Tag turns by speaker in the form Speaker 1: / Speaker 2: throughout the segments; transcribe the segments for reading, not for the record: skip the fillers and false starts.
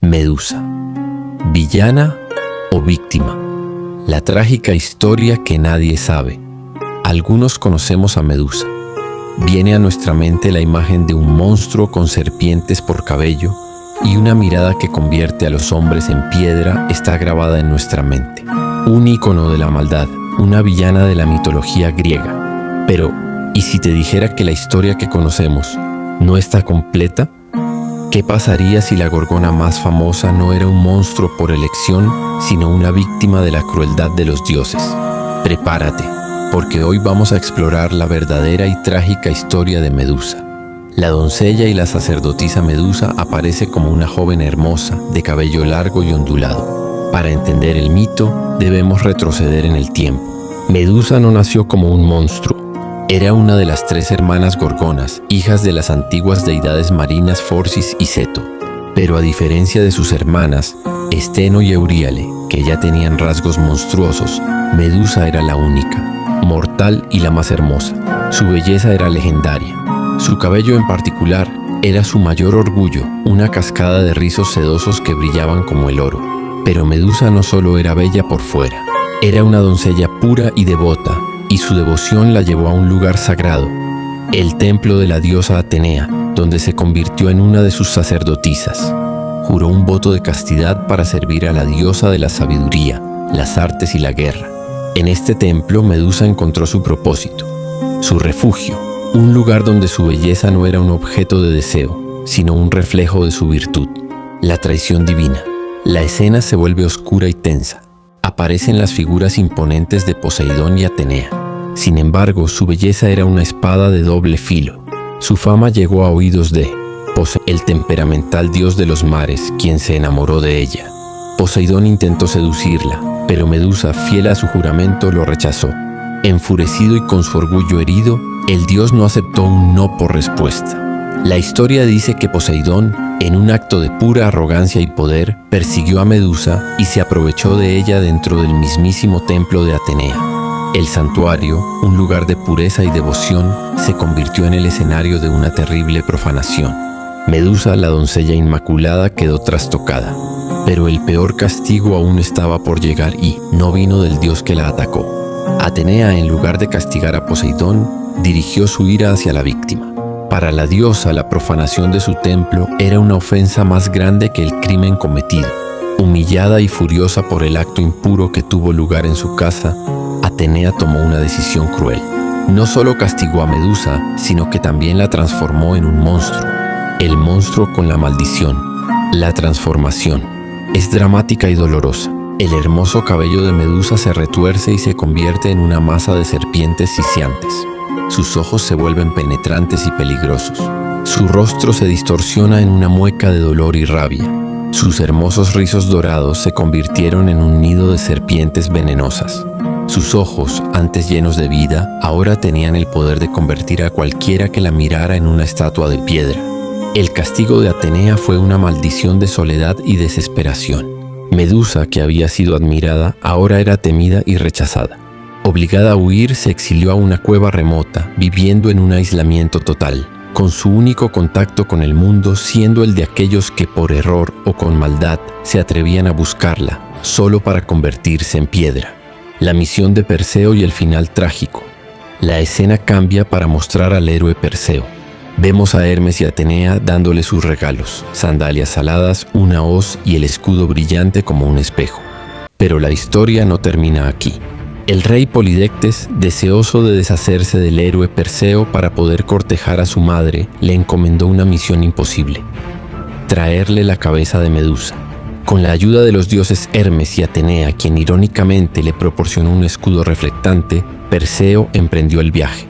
Speaker 1: Medusa, villana o víctima. La trágica historia que nadie sabe. Algunos conocemos a Medusa. Viene a nuestra mente la imagen de un monstruo con serpientes por cabello y una mirada que convierte a los hombres en piedra está grabada en nuestra mente. Un ícono de la maldad, una villana de la mitología griega. Pero, ¿y si te dijera que la historia que conocemos no está completa? ¿Qué pasaría si la gorgona más famosa no era un monstruo por elección, sino una víctima de la crueldad de los dioses? Prepárate, porque hoy vamos a explorar la verdadera y trágica historia de Medusa. La doncella y la sacerdotisa Medusa aparece como una joven hermosa, de cabello largo y ondulado. Para entender el mito, debemos retroceder en el tiempo. Medusa no nació como un monstruo. Era una de las 3 hermanas gorgonas, hijas de las antiguas deidades marinas Forcis y Ceto. Pero a diferencia de sus hermanas, Esteno y Euríale, que ya tenían rasgos monstruosos, Medusa era la única, mortal y la más hermosa. Su belleza era legendaria. Su cabello en particular era su mayor orgullo, una cascada de rizos sedosos que brillaban como el oro. Pero Medusa no solo era bella por fuera, era una doncella pura y devota, y su devoción la llevó a un lugar sagrado, el templo de la diosa Atenea, donde se convirtió en una de sus sacerdotisas. Juró un voto de castidad para servir a la diosa de la sabiduría, las artes y la guerra. En este templo Medusa encontró su propósito, su refugio, un lugar donde su belleza no era un objeto de deseo, sino un reflejo de su virtud, la traición divina. La escena se vuelve oscura y tensa. Aparecen las figuras imponentes de Poseidón y Atenea. Sin embargo, su belleza era una espada de doble filo. Su fama llegó a oídos de Poseidón, el temperamental dios de los mares, quien se enamoró de ella. Poseidón intentó seducirla, pero Medusa, fiel a su juramento, lo rechazó. Enfurecido y con su orgullo herido, el dios no aceptó un no por respuesta. La historia dice que Poseidón, en un acto de pura arrogancia y poder, persiguió a Medusa y se aprovechó de ella dentro del mismísimo templo de Atenea. El santuario, un lugar de pureza y devoción, se convirtió en el escenario de una terrible profanación. Medusa, la doncella inmaculada, quedó trastocada. Pero el peor castigo aún estaba por llegar y no vino del dios que la atacó. Atenea, en lugar de castigar a Poseidón, dirigió su ira hacia la víctima. Para la diosa, la profanación de su templo era una ofensa más grande que el crimen cometido. Humillada y furiosa por el acto impuro que tuvo lugar en su casa, Atenea tomó una decisión cruel. No solo castigó a Medusa, sino que también la transformó en un monstruo. El monstruo con la maldición, la transformación, es dramática y dolorosa. El hermoso cabello de Medusa se retuerce y se convierte en una masa de serpientes sisiantes. Sus ojos se vuelven penetrantes y peligrosos. Su rostro se distorsiona en una mueca de dolor y rabia. Sus hermosos rizos dorados se convirtieron en un nido de serpientes venenosas. Sus ojos, antes llenos de vida, ahora tenían el poder de convertir a cualquiera que la mirara en una estatua de piedra. El castigo de Atenea fue una maldición de soledad y desesperación. Medusa, que había sido admirada, ahora era temida y rechazada. Obligada a huir, se exilió a una cueva remota, viviendo en un aislamiento total, con su único contacto con el mundo siendo el de aquellos que por error o con maldad se atrevían a buscarla, solo para convertirse en piedra. La misión de Perseo y el final trágico. La escena cambia para mostrar al héroe Perseo. Vemos a Hermes y Atenea dándole sus regalos, sandalias aladas, una hoz y el escudo brillante como un espejo. Pero la historia no termina aquí. El rey Polidectes, deseoso de deshacerse del héroe Perseo para poder cortejar a su madre, le encomendó una misión imposible: traerle la cabeza de Medusa. Con la ayuda de los dioses Hermes y Atenea, quien irónicamente le proporcionó un escudo reflectante, Perseo emprendió el viaje.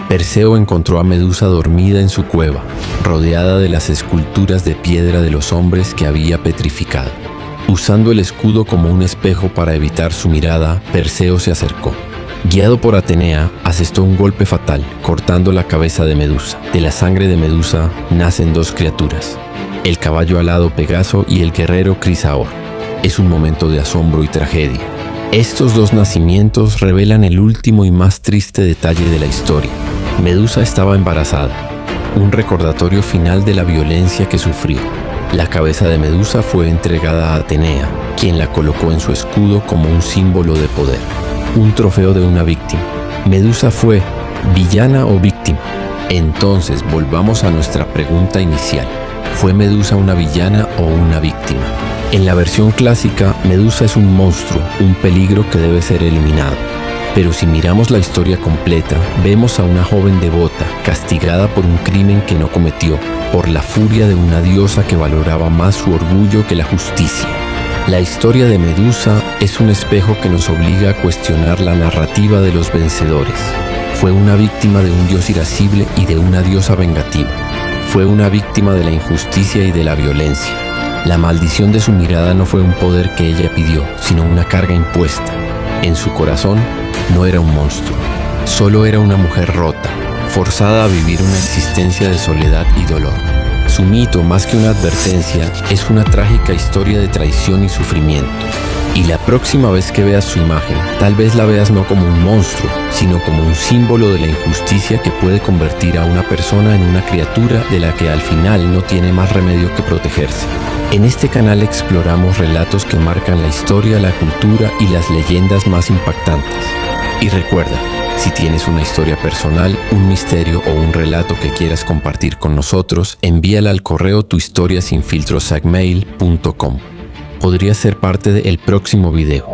Speaker 1: Perseo encontró a Medusa dormida en su cueva, rodeada de las esculturas de piedra de los hombres que había petrificado. Usando el escudo como un espejo para evitar su mirada, Perseo se acercó. Guiado por Atenea, asestó un golpe fatal, cortando la cabeza de Medusa. De la sangre de Medusa nacen 2 criaturas, el caballo alado Pegaso y el guerrero Crisaor. Es un momento de asombro y tragedia. Estos 2 nacimientos revelan el último y más triste detalle de la historia. Medusa estaba embarazada, un recordatorio final de la violencia que sufrió. La cabeza de Medusa fue entregada a Atenea, quien la colocó en su escudo como un símbolo de poder, un trofeo de una víctima. ¿Medusa fue villana o víctima? Entonces volvamos a nuestra pregunta inicial. ¿Fue Medusa una villana o una víctima? En la versión clásica, Medusa es un monstruo, un peligro que debe ser eliminado. Pero si miramos la historia completa, vemos a una joven devota, castigada por un crimen que no cometió, por la furia de una diosa que valoraba más su orgullo que la justicia. La historia de Medusa es un espejo que nos obliga a cuestionar la narrativa de los vencedores. Fue una víctima de un dios irascible y de una diosa vengativa. Fue una víctima de la injusticia y de la violencia. La maldición de su mirada no fue un poder que ella pidió, sino una carga impuesta. En su corazón no era un monstruo, solo era una mujer rota, forzada a vivir una existencia de soledad y dolor. Su mito, más que una advertencia, es una trágica historia de traición y sufrimiento. Y la próxima vez que veas su imagen, tal vez la veas no como un monstruo, sino como un símbolo de la injusticia que puede convertir a una persona en una criatura de la que al final no tiene más remedio que protegerse. En este canal exploramos relatos que marcan la historia, la cultura y las leyendas más impactantes. Y recuerda, si tienes una historia personal, un misterio o un relato que quieras compartir con nosotros, envíala al correo tuhistoriasinfiltros@gmail.com. Podría ser parte del próximo video.